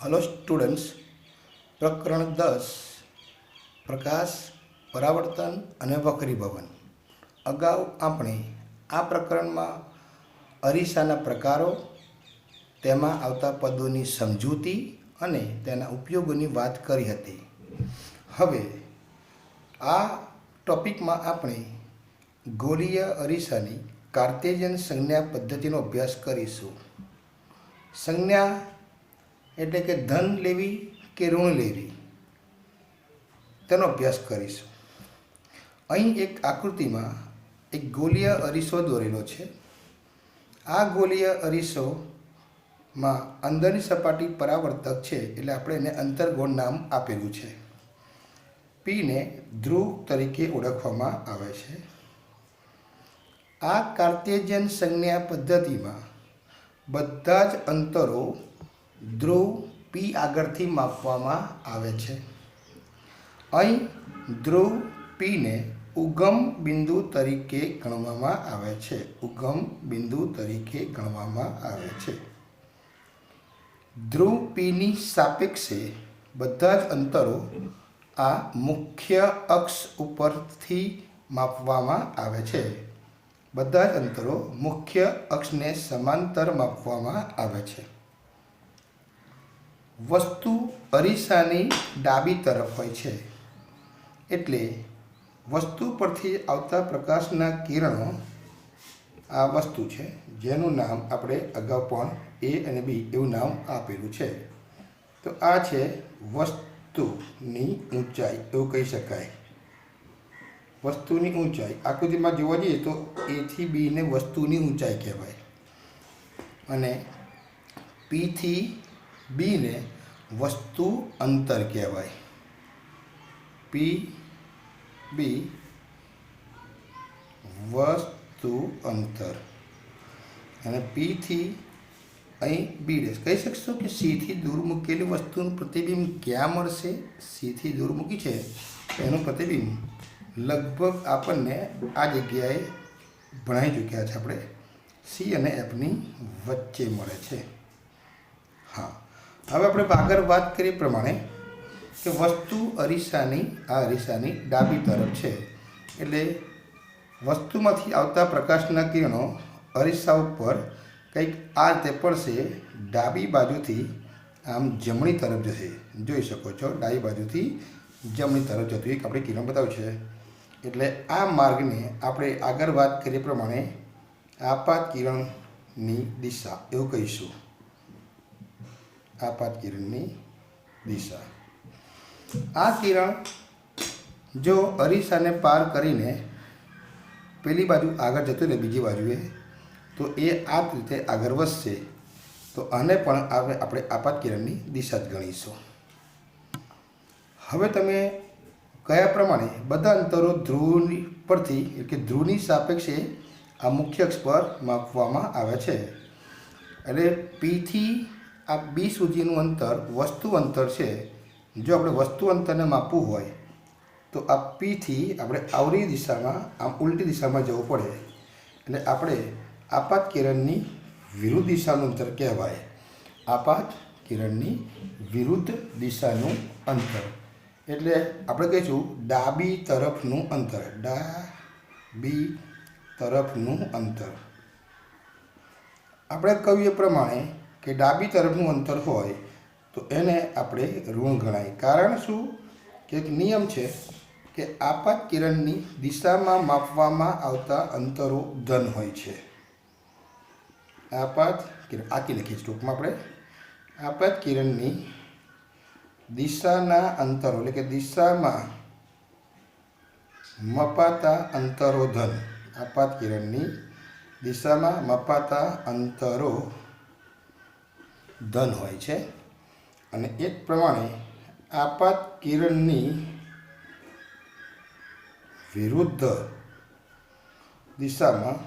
Hello students, પ્રકરણ 10 પ્રકાશ, પરાવર્તન અને વક્રીભવન. અગાઉ આપણે આ પ્રકરણમાં અરીસાના પ્રકારો, તેમાં આવતા પદોની સમજૂતી અને તેના ઉપયોગોની વાત કરી હતી. હવે આ ટોપિકમાં આપણે ગોળીય અરીસાની કાર્ટેશિયન સંજ્ઞા પદ્ધતિનો અભ્યાસ કરીશું. સંજ્ઞા એટલે કે ધન લેવી કે ઋણ લેવી તેનો અભ્યાસ કરીશું. અહીં એક આકૃતિમાં એક ગોળીય અરીસો દોરેલો છે. આ ગોળીય અરીસોમાં અંદરની સપાટી પરાવર્તક છે, એટલે આપણે એને અંતર્ગોળ નામ આપેલું છે. પીને ધ્રુવ તરીકે ઓળખવામાં આવે છે. આ કાર્ટેશિયન સંજ્ઞા પદ્ધતિમાં બધા જ અંતરો ધ્રુવ પી આગળથી માપવામાં આવે છે. અહીં ધ્રુવ પીને ઉગમ બિંદુ તરીકે ગણવામાં આવે છે. ઉગમ બિંદુ તરીકે ગણવામાં આવે છે. ધ્રુવ પીની સાપેક્ષે બધા જ અંતરો આ મુખ્ય અક્ષ ઉપરથી માપવામાં આવે છે. બધા જ અંતરો મુખ્ય અક્ષને સમાંતર માપવામાં આવે છે. વસ્તુ અરીસાની ડાબી તરફ હોય છે, એટલે વસ્તુ પરથી આવતા પ્રકાશના કિરણો આ વસ્તુ છે, જેનું નામ આપણે અગાઉ પણ એ અને બી એવું નામ આપેલું છે. તો આ છે વસ્તુની ઊંચાઈ, એવું કહી શકાય. વસ્તુની ઊંચાઈ આકૃતિમાં જોવા જઈએ તો એથી બીને વસ્તુની ઊંચાઈ કહેવાય, અને પીથી બીને વસ્તુ અંતર કહેવાય. પી બી વસ્તુ અંતર, અને પીથી અહીં બી ડેશ કહી શકશો કે સીથી દૂર મૂકેલી વસ્તુનું પ્રતિબિંબ ક્યાં મળશે? સીથી દૂર મૂકી છે એનું પ્રતિબિંબ લગભગ આપણને આ જગ્યાએ ભણાવી ચૂક્યા છે આપણે. સી અને એફની વચ્ચે મળે છે. હા, હવે આપણે આગળ વાત કરીએ પ્રમાણે કે વસ્તુ અરીસાની ડાબી તરફ છે, એટલે વસ્તુમાંથી આવતા પ્રકાશના કિરણો અરીસા ઉપર કંઈક આ રીતે પડશે. ડાબી બાજુથી આમ જમણી તરફ જશે. જોઈ શકો છો, ડાબી બાજુથી જમણી તરફ જતું એક આપણે કિરણ બતાવ્યું છે. એટલે આ માર્ગને આપણે આગળ વાત કરીએ પ્રમાણે આપાત કિરણની દિશા એવું કહીશું. આપાત કિરણની દિશા. આ કિરણ જો અરીસાને પાર કરીને પેલી બાજુ આગળ જતું રહે બીજી બાજુએ, તો એ આ રીતે આગળ વધશે. તો આને પણ આપણે આપાત કિરણની દિશા જ ગણીશું. હવે તમે કયા પ્રમાણે બધા અંતરો ધ્રુવ પરથી એટલે કે ધ્રુવની સાપેક્ષે આ મુખ્ય અક્ષ પર માપવામાં આવે છે. એટલે પીથી આ બી સુધીનું અંતર વસ્તુ અંતર છે. જો આપણે વસ્તુ અંતરને માપવું હોય તો આ પીથી આપણે આવરી દિશામાં આમ ઉલટી દિશામાં જવું પડે. એટલે આપણે આપાત કિરણની વિરુદ્ધ દિશાનું અંતર કહેવાય. આપાત કિરણની વિરુદ્ધ દિશાનું અંતર એટલે આપણે કહીશું ડાબી તરફનું અંતર. ડાબી તરફનું અંતર. આપણે કહ્યું એ પ્રમાણે કે ડાબી તરફનું અંતર હોય તો એને આપણે ઋણ ગણાય. કારણ શું કે એક નિયમ છે કે આપાત કિરણની દિશામાં માપવામાં આવતા અંતરો ધન હોય છે. આપાત કિરણ આકી લખીએ ટૂંકમાં આપણે. આપાત કિરણની દિશાના અંતરો એટલે કે દિશામાં મપાતા અંતરો ધન. આપાત કિરણની દિશામાં મપાતા અંતરો ધન હોય છે. અને એ જ પ્રમાણે આપાત કિરણની વિરુદ્ધ દિશામાં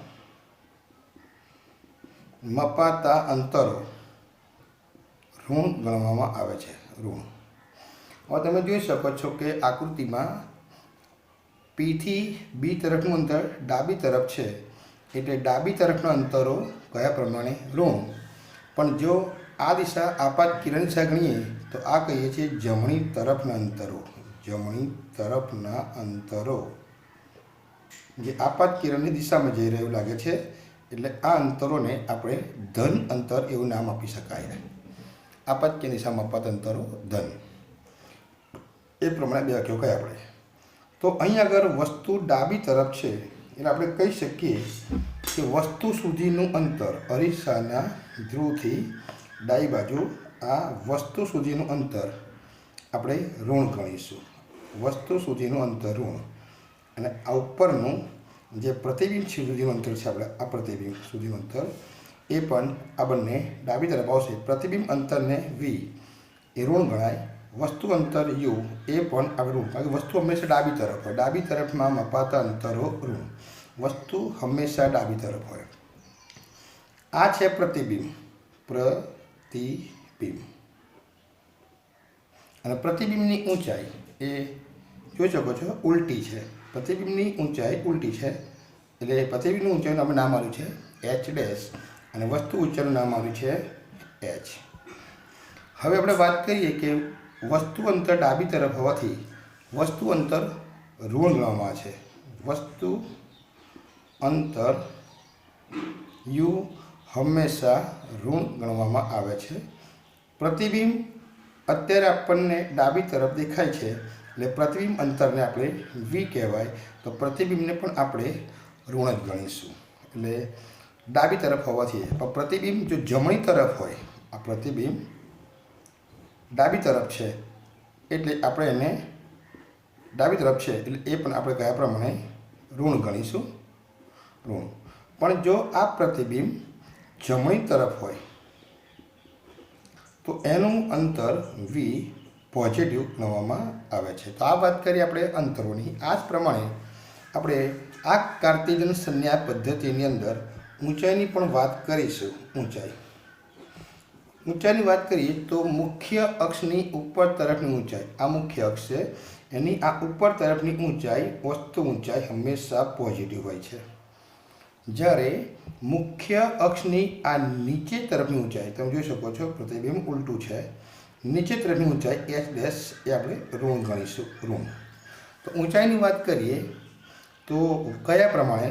મપાતા અંતરો ઋણ ગણવામાં આવે છે. ઋણ. હવે તમે જોઈ શકો છો કે આકૃતિમાં પીથી બી તરફનું અંતર ડાબી તરફ છે, એટલે ડાબી તરફના અંતરો કયા પ્રમાણે ઋણ. પણ જો આ દિશા આપાત કિરણ દિશા ગણીએ તો આ કહીએ છીએ જમણી તરફના અંતરો. જમણી તરફના અંતરો જે આપાત કિરણની દિશામાં જઈ રહ્યું લાગે છે, એટલે આ અંતરોને આપણે ધન અંતર એવું નામ આપી શકાય. આપાત કિરણ દિશામાં આપાત અંતરો ધન. એ પ્રમાણે બે વાક્યો કયા આપણે. તો અહીં આગળ વસ્તુ ડાબી તરફ છે એટલે આપણે કહી શકીએ કે વસ્તુ સુધીનું અંતર અરીસાના ધ્રુવથી ડાબી બાજુ આ વસ્તુ સુધીનું અંતર આપણે ઋણ ગણીશું. વસ્તુ સુધીનું અંતર ઋણ. અને આ ઉપરનું જે પ્રતિબિંબ સુધીનું અંતર છે આપણે આ પ્રતિબિંબ સુધીનું અંતર એ પણ આ બંને ડાબી તરફ આવશે. પ્રતિબિંબ અંતરને વી એ ઋણ ગણાય. વસ્તુ અંતર યુ એ પણ આપણે ઋણ, કારણ કે વસ્તુ હંમેશા ડાબી તરફ હોય. ડાબી તરફમાં મપાતા અંતરો ઋણ. વસ્તુ હંમેશા ડાબી તરફ હોય. આ છે પ્રતિબિંબ. પ્રતિબિંબ અને પ્રતિબિંબની ઊંચાઈ એ જોઈ શકો છો ઉલટી છે. પ્રતિબિંબની ઊંચાઈ ઉલટી છે એટલે પ્રતિબિંબની ઊંચાઈનું આપણે નામ આવ્યું છે એચ ડેશ અને વસ્તુ ઊંચાઈનું નામ આવ્યું છે એચ. હવે આપણે વાત કરીએ કે વસ્તુ અંતર ડાબી તરફ હોવાથી વસ્તુ અંતર ઋણ ગણવામાં આવે છે. વસ્તુ અંતર યુ હંમેશા ઋણ ગણવામાં આવે છે. પ્રતિબિંબ અત્યારે આપણને ડાબી તરફ દેખાય છે એટલે પ્રતિબિંબ અંતરને આપણે વી કહેવાય. તો પ્રતિબિંબને પણ આપણે ઋણ જ ગણીશું. એટલે ડાબી તરફ હોવાથી પણ પ્રતિબિંબ જો જમણી તરફ હોય, આ પ્રતિબિંબ ડાબી તરફ છે એટલે આપણે એને ડાબી તરફ છે એટલે એ પણ આપણે કયા પ્રમાણે ઋણ ગણીશું. ઋણ. પણ જો આ પ્રતિબિંબ જમણી તરફ હોય તો એનું અંતર વી પોઝિટિવ ગણવામાં આવે છે. તો આ વાત કરીએ આપણે અંતરોની. આ જ પ્રમાણે આપણે આ કાર્ટેશિયન સંન્યાસ પદ્ધતિની અંદર ઊંચાઈની પણ વાત કરીશું. ઊંચાઈની વાત કરીએ તો મુખ્ય અક્ષની ઉપર તરફની ઊંચાઈ, આ મુખ્ય અક્ષ છે એની આ ઉપર તરફની ઊંચાઈ વસ્તુ ઊંચાઈ હંમેશા પોઝિટિવ હોય છે. જ્યારે મુખ્ય અક્ષની આ નીચે તરફની ઊંચાઈ તમે જોઈ શકો છો પ્રતિબિંબ ઉલટું છે. નીચે તરફની ઊંચાઈ એચ ડેશ એ આપણે ઋણ ગણીશું. ઋણ. તો ઊંચાઈની વાત કરીએ તો કયા પ્રમાણે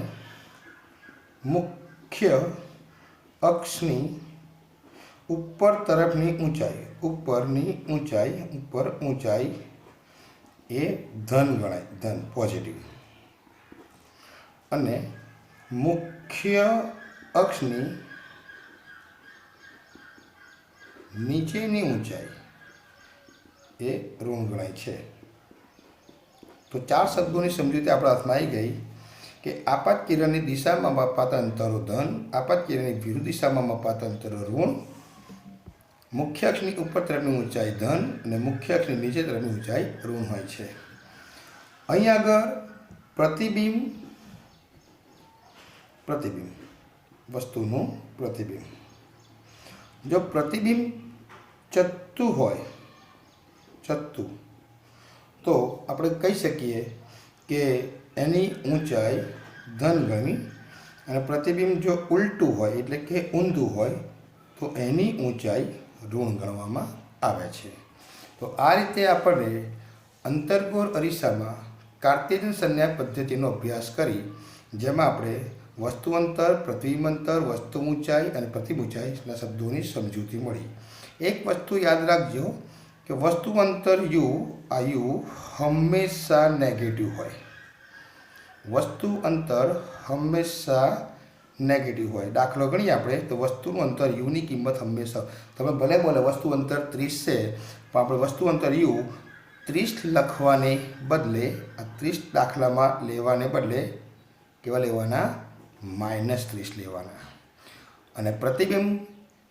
મુખ્ય અક્ષની ઉપર તરફની ઊંચાઈ, ઉપર ઊંચાઈ એ ધન ગણાય, ધન પોઝિટિવ. અને મુખ્ય અક્ષની નીચેની ઊંચાઈ એ ઋણ ગણાય છે. તો ચાર શબ્દોની સમજૂતી આપણા હાથમાં આવી ગઈ કે આપાત કિરણની દિશામાં મપાતા અંતરો ધન, આપાત કિરણની વિરુદ્ધ દિશામાં મપાતા અંતરો ઋણ, મુખ્ય અક્ષની ઉપર તરફની ઊંચાઈ ધન અને મુખ્ય અક્ષની નીચે તરફની ઊંચાઈ ઋણ હોય છે. અહીં આગળ પ્રતિબિંબ વસ્તુનું પ્રતિબિંબ. જો પ્રતિબિંબ ચત્તુ હોય, તો આપણે કહી શકીએ કે એની ઊંચાઈ ધન ગણી. અને પ્રતિબિંબ જો ઉલટું હોય એટલે કે ઊંધું હોય તો એની ઊંચાઈ ઋણ ગણવામાં આવે છે. તો આ રીતે આપણે અંતર્ગોળ અરીસામાં કાર્ટેશિયન સંન્યાસ પદ્ધતિનો અભ્યાસ કરી, જેમાં આપણે વસ્તુ અંતર, પ્રતિબિંબ અંતર, વસ્તુ ઊંચાઈ અને પ્રતિબિંબ ઊંચાઈના શબ્દોની સમજૂતી મળી. એક વસ્તુ યાદ રાખજો કે વસ્તુ અંતર યુ, આ યુ હંમેશા નેગેટિવ હોય. વસ્તુ અંતર હંમેશા નેગેટિવ હોય. દાખલો ગણીએ આપણે તો વસ્તુનું અંતર યુની કિંમત હંમેશા, તમે ભલે બોલે વસ્તુ અંતર 30 છે પણ આપણે વસ્તુ અંતર યુ 30 લખવાને બદલે આ 30 દાખલામાં લેવાને બદલે કેવા લેવાના? -30 લેવાના. અને પ્રતિબિંબ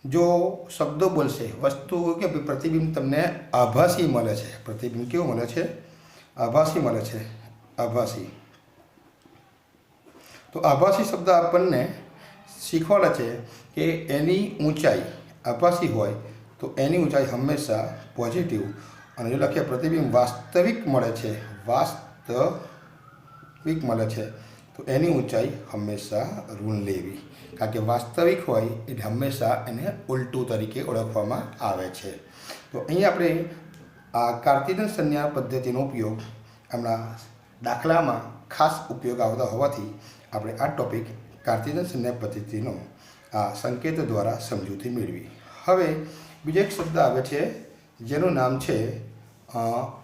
જો શબ્દો બોલશે, વસ્તુ કે પ્રતિબિંબ તમને આભાસી મળે છે. પ્રતિબિંબ કેવું મળે છે? આભાસી મળે છે. આભાસી. તો આભાસી શબ્દ આપણને શીખવાડે છે કે એની ઊંચાઈ આભાસી હોય તો એની ઊંચાઈ હંમેશા પોઝિટિવ. અને જો લખીએ પ્રતિબિંબ વાસ્તવિક મળે છે, વાસ્તવિક મળે છે તો એની ઊંચાઈ હંમેશા ઋણ લેવી, કારણ કે વાસ્તવિક હોય એટલે હંમેશા એને ઉલટું તરીકે ઓળખવામાં આવે છે. તો અહીં આપણે આ કાર્ટેશિયન સંજ્ઞા પદ્ધતિનો ઉપયોગ હમણાં દાખલામાં ખાસ ઉપયોગ આવતા હોવાથી આપણે આ ટોપિક કાર્ટેશિયન સંજ્ઞા પદ્ધતિનો આ સંકેતો દ્વારા સમજૂતી મેળવી. હવે બીજો એક શબ્દ આવે છે જેનું નામ છે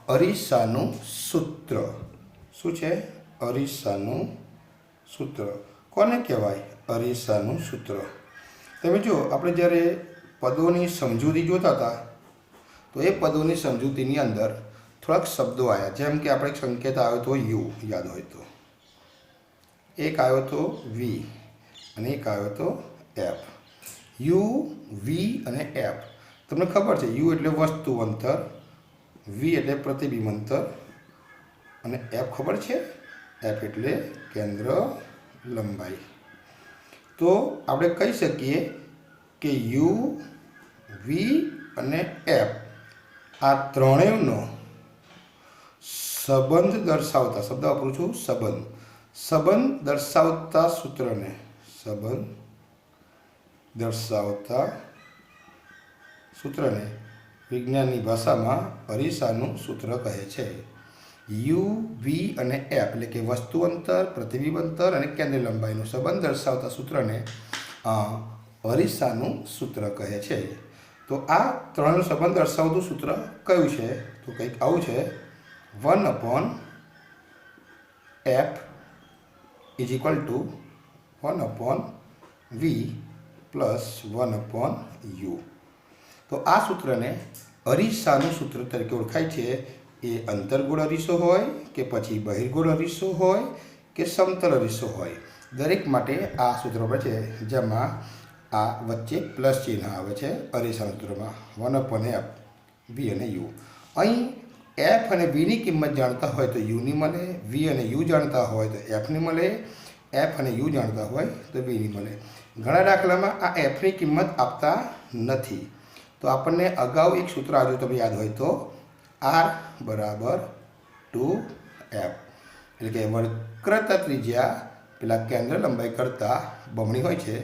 અરીસાનું સૂત્ર. શું છે? અરીસાનું સૂત્ર. કોને કહેવાય અરીસાનું સૂત્ર? તમે જો આપણે જ્યારે પદોની સમજૂતી જોતા હતા તો એ પદોની સમજૂતીની અંદર થોડાક શબ્દો આવ્યા, જેમ કે આપણે એક સંકેત આવ્યો તો યુ, યાદ હોય તો, એક આવ્યો તો વી અને એક આવ્યો તો એફ. યુ, વી અને એફ. તમને ખબર છે યુ એટલે વસ્તુ અંતર, વી એટલે પ્રતિબિંબ અંતર અને એફ ખબર છે, એફ એટલે કેન્દ્ર લંબાઈ. તો આપણે કહી શકીએ કે યુ, વી અને એફ આ ત્રણેયનો સંબંધ દર્શાવતા, શબ્દ વાપરું છું સંબંધ દર્શાવતા સૂત્રને, સંબંધ દર્શાવતા સૂત્રને વિજ્ઞાનની ભાષામાં અરીસાનું સૂત્ર કહે છે. યુ, વી અને એફ એટલે કે વસ્તુ અંતર, પ્રતિબિંબ અંતર અને કેન્દ્ર લંબાઈનો સંબંધ દર્શાવતા સૂત્રને અરીસાનું સૂત્ર કહે છે. તો આ ત્રણનો સંબંધ દર્શાવતું સૂત્ર કયું છે? તો કંઈક આવું છે, 1/f is equal to 1/v plus 1/u. તો આ સૂત્રને અરીસાનું સૂત્ર તરીકે ઓળખાય છે. એ અંતર્ગોળ અરીસો હોય કે પછી બહિર્ગોળ અરીસો હોય કે સમતલ અરીસો હોય, દરેક માટે આ સૂત્ર પડે છે, જેમાં આ વચ્ચે પ્લસ ચિહ્ન આવે છે અરીસાના સૂત્રમાં, 1/f વી અને યુ. અહીં એફ અને વીની કિંમત જાણતા હોય તો યુની મળે, વી અને યુ જાણતા હોય તો એફની મળે, એફ અને યુ જાણતા હોય તો વીની મળે. ઘણા દાખલામાં આ એફની કિંમત આપતા નથી, તો આપણને અગાઉ એક સૂત્ર આવ્યું, તમે યાદ હોય તો, R બરાબર 2f, એટલે કે વક્રતા ત્રિજ્યા પેલા કેન્દ્ર લંબાઈ કરતાં બમણી હોય છે.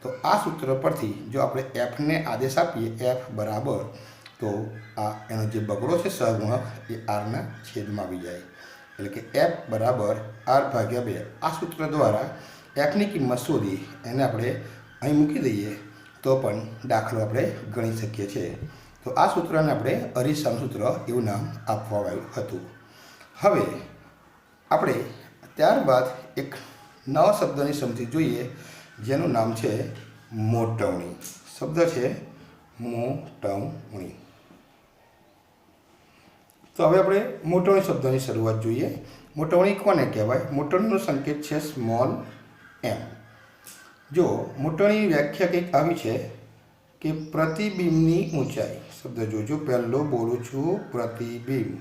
તો આ સૂત્ર પરથી જો આપણે એફને આદેશ આપીએ, એફ બરાબર, તો આ એનો જે બગડો છે સહગુણક એ આરના છેદમાં આવી જાય, એટલે કે એફ બરાબર R/2. આ સૂત્ર દ્વારા એફની કિંમત શોધી એને આપણે અહીં મૂકી દઈએ તો પણ દાખલો આપણે ગણી શકીએ છીએ. તો આ સૂત્રને આપણે અરીસાનું સૂત્ર એવું નામ આપવામાં આવ્યું હતું. હવે આપણે ત્યારબાદ એક નવા શબ્દની સમજી જોઈએ જેનું નામ છે મોટવણી. શબ્દ છે મોટવણી. તો હવે આપણે મોટવણી શબ્દની શરૂઆત જોઈએ. મોટવણી કોને કહેવાય? મોટવણીનો સંકેત છે સ્મોલ m. જો મોટવણીની વ્યાખ્યા કંઈક આવી છે કે પ્રતિબિંબની ઊંચાઈ. શબ્દ જોજો, પહેલો બોલું છું પ્રતિબિંબ.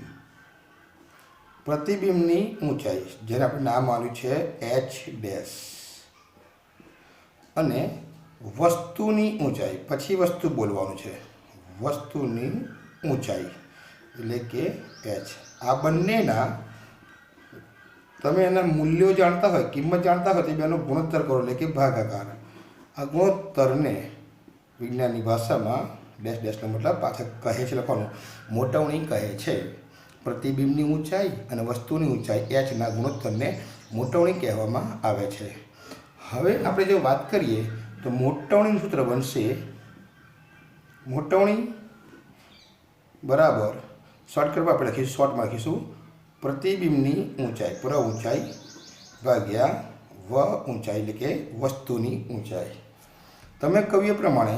પ્રતિબિંબની ઊંચાઈ જેને આપણે નામ આપ્યું છે h', અને વસ્તુની ઊંચાઈ, પછી વસ્તુ બોલવાનું છે, વસ્તુની ઊંચાઈ એટલે કે h. આ બંનેના તમે એના મૂલ્યો જાણતા હોય, કિંમત જાણતા હોય તો બેનો ગુણોત્તર કરો એટલે કે ભાગાકાર. આ ગુણોત્તરને વિજ્ઞાનની ભાષામાં ડેશ ડેશનો મતલબ પાછળ કહે છે લખવાનું, મોટવણી કહે છે. પ્રતિબિંબની ઊંચાઈ અને વસ્તુની ઊંચાઈ hના ગુણોત્તરને મોટવણી કહેવામાં આવે છે. હવે આપણે જો વાત કરીએ તો મોટવણીનું સૂત્ર બનશે, મોટવણી બરાબર શોર્ટકટમાં આપણે લખીશું, શોર્ટમાં લખીશું પ્રતિબિંબની ઊંચાઈ, પ્ર ઊંચાઈ ભાગ્યા વ ઊંચાઈ એટલે કે વસ્તુની ઊંચાઈ. તમે કહ્યું એ પ્રમાણે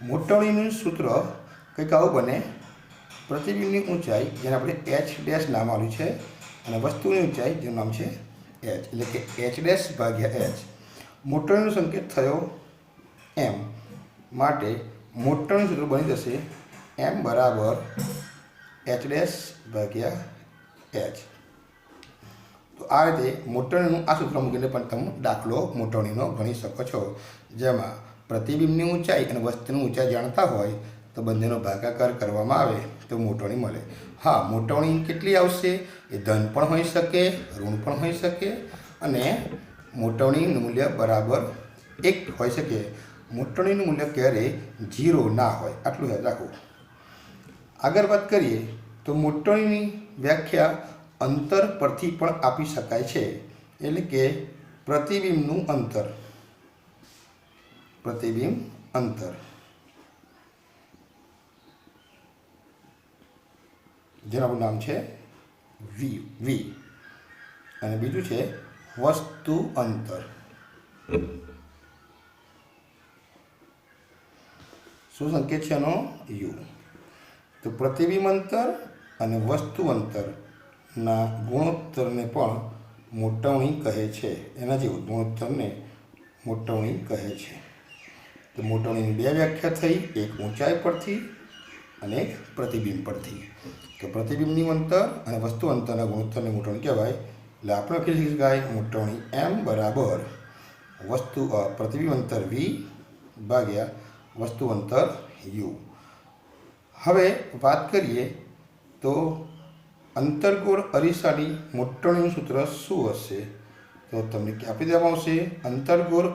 મોટવણીનું સૂત્ર કંઈક આવું બને, પ્રતિબિંબની ઊંચાઈ જેને આપણે h' નામ આવ્યું છે અને વસ્તુની ઊંચાઈ જેનું નામ છે h, એટલે કે h' ભાગ્યા h. મોટવણીનો સંકેત થયો m, માટે મોટવણીનું સૂત્ર બની જશે m બરાબર h' ભાગ્યા h. તો આ રીતે મોટવણીનું આ સૂત્ર મૂકીને પણ તમે દાખલો મોટવણીનો ગણી શકો છો, જેમાં પ્રતિબિંબની ઊંચાઈ અને વસ્તુની ઊંચાઈ જાણતા હોય તો બંનેનો ભાગાકાર કરવામાં આવે તો મોટવણી મળે. હા, મોટવણી કેટલી આવશે? એ ધન પણ હોઈ શકે, ઋણ પણ હોઈ શકે અને મોટવણીનું મૂલ્ય બરાબર 1 હોઈ શકે. મોટવણીનું મૂલ્ય ક્યારેય 0 ના હોય, આટલું યાદ રાખવું. આગળ વાત કરીએ તો મોટવણીની વ્યાખ્યા અંતર પરથી પણ આપી શકાય છે, એટલે કે પ્રતિબિંબનું અંતર. પ્રતિબિંબ અંતર જેનું નામ છે વી, અને બીજું છે વસ્તુ અંતર. શું સંકેત છે એનો? યુ. તો પ્રતિબિંબ અંતર અને વસ્તુ અંતરના ગુણોત્તરને પણ મોટવણી કહે છે. એના જેવું ગુણોત્તરને મોટવણી કહે છે. તો મોટવણીની 2 વ્યાખ્યા થઈ, એક ઊંચાઈ પરથી અને એક પ્રતિબિંબ પરથી. તો પ્રતિબિંબનું અંતર અને વસ્તુ અંતરના ગુણોત્તરને મોટવણી કહેવાય. એટલે આપણે લખી શકાય મોટવણી m બરાબર પ્રતિબિંબ અંતર v ભાગ્યા વસ્તુ અંતર u. હવે વાત કરીએ તો અંતર્ગોળ અરીસાની મોટવણીનું સૂત્ર શું હશે? તો તમને આપી દેવામાં આવશે અંતર્ગોળ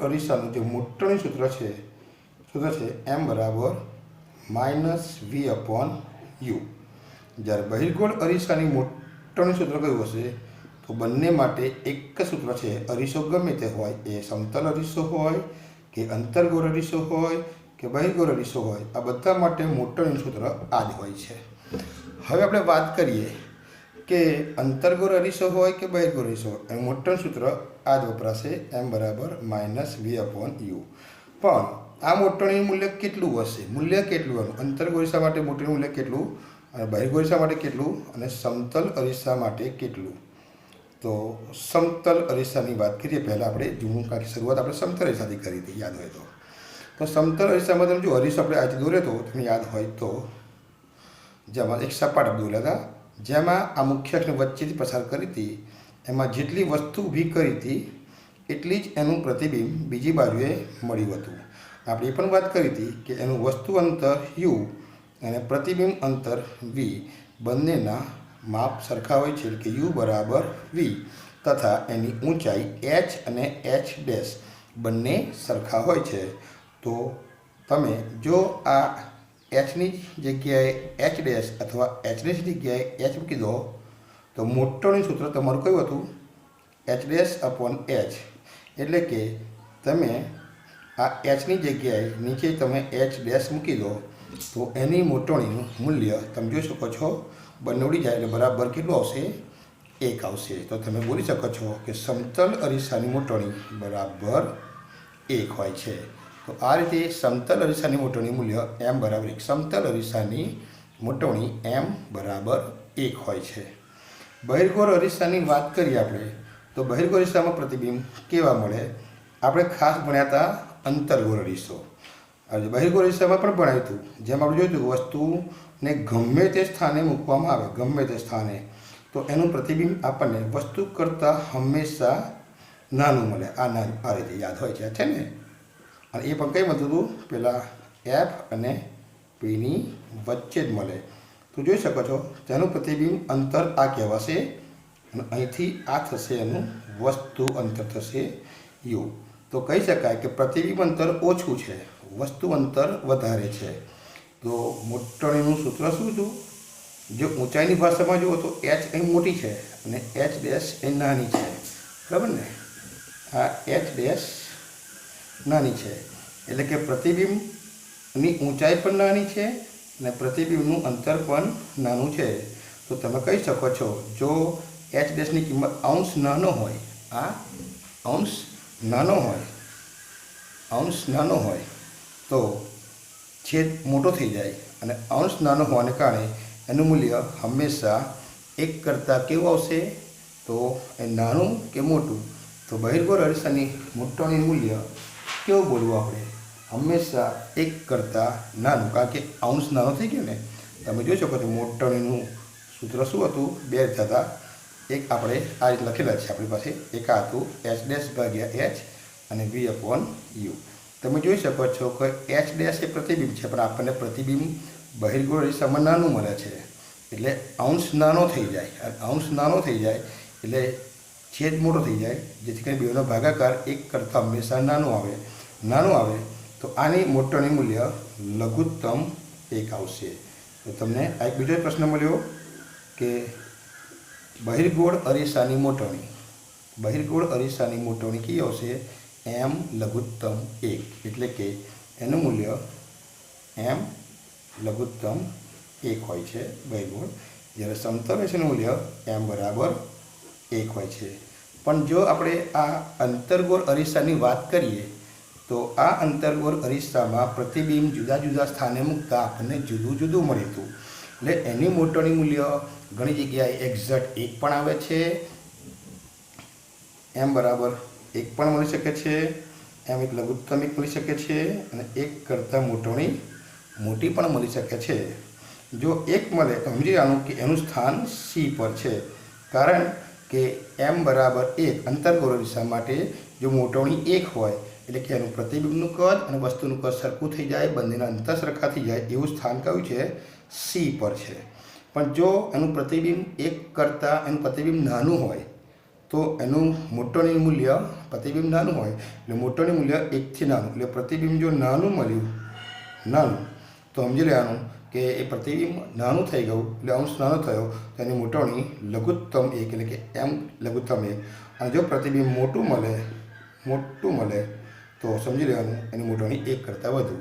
અરીસાનું જે મોટવણી સૂત્ર છે m બરાબર -v/u. જ્યારે બહિર્ગોળ અરીસાની મોટવણી સૂત્ર કયું હશે? તો બંને માટે એક જ સૂત્ર છે. અરીસો ગમે તે હોય, એ સમતલ અરીસો હોય કે અંતર્ગોળ અરીસો હોય કે બહિર્ગોળ અરીસો હોય, આ બધા માટે મોટવણીનું સૂત્ર આ જ હોય છે. હવે આપણે વાત કરીએ કે અંતર્ગોળ અરીસો હોય કે બહિર્ગોળ અરીસો હોય, એનું મોટવણીનું સૂત્ર આ જ વપરાશે m બરાબર -v/u. પણ આ મોટવણીનું મૂલ્ય કેટલું હશે? મૂલ્ય કેટલું એનું? અંતર્ગોળ અરીસા માટે મોટવણીનું મૂલ્ય કેટલું, અને બહિર્ગોળ અરીસા માટે કેટલું, અને સમતલ અરીસા માટે કેટલું? તો સમતલ અરીસાની વાત કરીએ પહેલાં આપણે જૂનું, કારણ કે શરૂઆત આપણે સમતલ અરીસાથી કરી હતી, યાદ હોય તો સમતલ અરીસામાં તમે જો અરીસો આપણે આજે દોર્યો હતો, તમને યાદ હોય તો જેમાં એક સપાટ દોર્યા હતા, જેમાં આ મુખ્ય અક્ષને વચ્ચેથી પસાર કરી હતી. એમાં જેટલી વસ્તુ ઊભી કરી હતી એટલી જ એનું પ્રતિબિંબ બીજી બાજુએ મળ્યું હતું. આપણે એ પણ વાત કરી હતી કે એનું વસ્તુ અંતર u અને પ્રતિબિંબ અંતર v બંનેના માપ સરખા હોય છે, કે u બરાબર v, તથા એની ઊંચાઈ h અને h ડેશ બંને સરખા હોય છે. તો તમે જો આ hની જગ્યાએ h ડેશ અથવા hની જગ્યાએ h મૂકી દો તો મોટવણીનું સૂત્ર તમારું કયું હતું? h dash upon h. એટલે કે તમે આ hની જગ્યાએ નીચે તમે h ડેશ મૂકી દો તો એની મોટવણીનું મૂલ્ય તમે જોઈ શકો છો, બંને ઉડી જાય એટલે બરાબર કેટલું આવશે? 1 આવશે. તો તમે બોલી શકો છો કે સમતલ અરીસાની મોટવણી બરાબર 1 હોય છે. તો આ રીતે સમતલ અરીસાની મોટવણી મૂલ્ય m બરાબર 1. સમતલ અરીસાની મોટવણી m બરાબર 1 હોય છે. બહિર્ગોળ અરીસાની વાત કરીએ આપણે તો બહિર્ગોળ અરીસામાં પ્રતિબિંબ કેવા મળે? આપણે ખાસ ભણ્યા હતા અંતર્ગોળ અરીસો. બહિર્ગોળ અરીસામાં પણ ભણાવ્યું હતું, જેમ આપણે જોયું હતું વસ્તુને ગમે તે સ્થાને મૂકવામાં આવે, ગમે તે સ્થાને, તો એનું પ્રતિબિંબ આપણને વસ્તુ કરતાં હંમેશા નાનું મળે. આ રીતે યાદ હોય છે ને? અને એ પણ કઈ મળતું હતું? પેલા f અને pની વચ્ચે જ મળે. તો જોઈ શકો છો તેનું પ્રતિબિંબ અંતર આ કહેવાશે, અને અહીંથી આ થશે એનું વસ્તુ અંતર થશે u. તો કહી શકાય કે પ્રતિબિંબ અંતર ઓછું છે, વસ્તુ અંતર વધારે છે. તો મોટવણીનું સૂત્ર શું હતું? જો ઊંચાઈની ભાષામાં જુઓ તો h અહીં મોટી છે અને h ડેશ એ નાની છે, બરાબર ને? આ h ડેશ નાની છે, એટલે કે પ્રતિબિંબની ઊંચાઈ પણ નાની છે અને પ્રતિબિંબનું અંતર પણ નાનું છે. તો તમે કહી શકો છો જો h ડેશની કિંમત અંશ નાનો હોય, આ અંશ નાનો હોય તો છેદ મોટો થઈ જાય, અને અંશ નાનો હોવાને કારણે એનું મૂલ્ય હંમેશા 1 કરતાં કેવું આવશે? તો એ નાનું કે મોટું? તો બહિર્ગોળ અરીસાની મોટવણીનું મૂલ્ય કેવું બોલવું આપણે? હંમેશા 1 કરતાં નાનું, કારણ કે અંશ નાનો થઈ ગયો ને. તમે જોઈ શકો છો મોટવણીનું સૂત્ર શું હતું? 2 રીતે હતા. એક આપણે આ રીતે લખેલા છે આપણી પાસે, એક આ હતું h ડેશ ભાગ્યા h અને v/u. તમે જોઈ શકો છો કે h ડેશ એ પ્રતિબિંબ છે, પણ આપણને પ્રતિબિંબ બહિર્ગોળ અરીસામાં નાનું મળે છે, એટલે અંશ નાનો થઈ જાય. અને અંશ નાનો થઈ જાય એટલે છેદ મોટો થઈ જાય, જેથી કરીને બેનો ભાગાકાર 1 કરતાં હંમેશા નાનું આવે તો આની મોટોની મૂલ્ય લઘુત્તમ 1 આવશે. તો તમને આ એક બીજો પ્રશ્ન મળ્યો કે બહિર્ગોળ અરીસાની મોટોની કેવી આવશે? m લઘુત્તમ 1, એટલે કે એનું મૂલ્ય m લઘુત્તમ 1 હોય છે બહિર્ગોળ, જ્યારે સમતલ રેખાનું મૂલ્ય m બરાબર 1 હોય છે. પણ જો આપણે આ અંતર્ગોળ અરીસાની વાત કરીએ તો આ અંતર્ગોળ અરીસામાં પ્રતિબિંબ જુદા જુદા સ્થાને મૂકતા આપણને જુદું જુદું મળ્યું હતું. એટલે એની મોટોની મૂલ્ય ઘણી જગ્યાએ એક્ઝેક્ટ 1 પણ આવે છે, m બરાબર 1 પણ મળી શકે છે, m એક લઘુત્તમ 1 મળી શકે છે, અને 1 કરતાં મોટી પણ મળી શકે છે. જો 1 મળે તો સમજી જવાનું કે એનું સ્થાન C પર છે, કારણ કે m બરાબર 1 અંતર્ગોળ અરીસા માટે જો મોટોની 1 હોય એટલે કે એનું પ્રતિબિંબનું કદ અને વસ્તુનું કદ સરખું થઈ જાય, બંનેના અંતર સરખા થઈ જાય, એવું સ્થાન કયું છે? C પર છે. પણ જો એનું પ્રતિબિંબ 1 કરતાં એનું પ્રતિબિંબ નાનું હોય તો એનું મોટોની મૂલ્ય પ્રતિબિંબ નાનું હોય એટલે મોટોની મૂલ્ય 1 થી નાનું, એટલે પ્રતિબિંબ જો નાનું તો સમજી લેવાનું કે એ પ્રતિબિંબ નાનું થઈ ગયું, એટલે અંશ નાનો થયો તો એની મોટોની લઘુત્તમ 1, એટલે કે m લઘુત્તમ 1. અને જો પ્રતિબિંબ મોટું મળે તો સમજી લેવાનું એની મોટોની 1 કરતાં વધુ.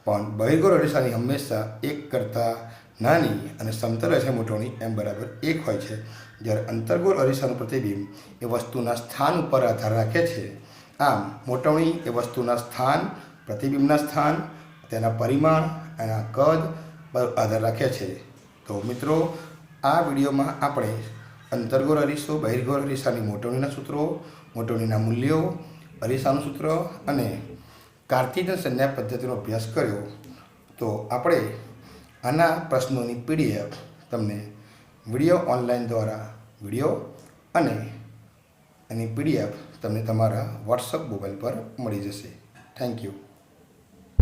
પણ બહિર્ગોળ અરીસાની હંમેશા 1 કરતાં નાની અને સમતલ રેખા મોટોની m બરાબર 1 હોય છે, જ્યારે અંતર્ગોળ અરીસાનું પ્રતિબિંબ એ વસ્તુના સ્થાન ઉપર આધાર રાખે છે. આમ મોટોની એ વસ્તુના સ્થાન, પ્રતિબિંબના સ્થાન, તેના પરિમાણ, એના કદ પર આધાર રાખે છે. તો મિત્રો, આ વિડીયોમાં આપણે અંતર્ગોળ અરીસો, બહિર્ગોળ અરીસાની મોટોનીના સૂત્રો, મોટોનીના મૂલ્યો, અરીસાનું સૂત્ર અને કાર્તીય સંજ્ઞા પદ્ધતિનો અભ્યાસ કર્યો. તો આપણે આના પ્રશ્નોની PDF તમને વિડીયો ઓનલાઈન દ્વારા વિડીયો અને એની PDF તમને તમારા WhatsApp મોબાઈલ પર મળી જશે. Thank you.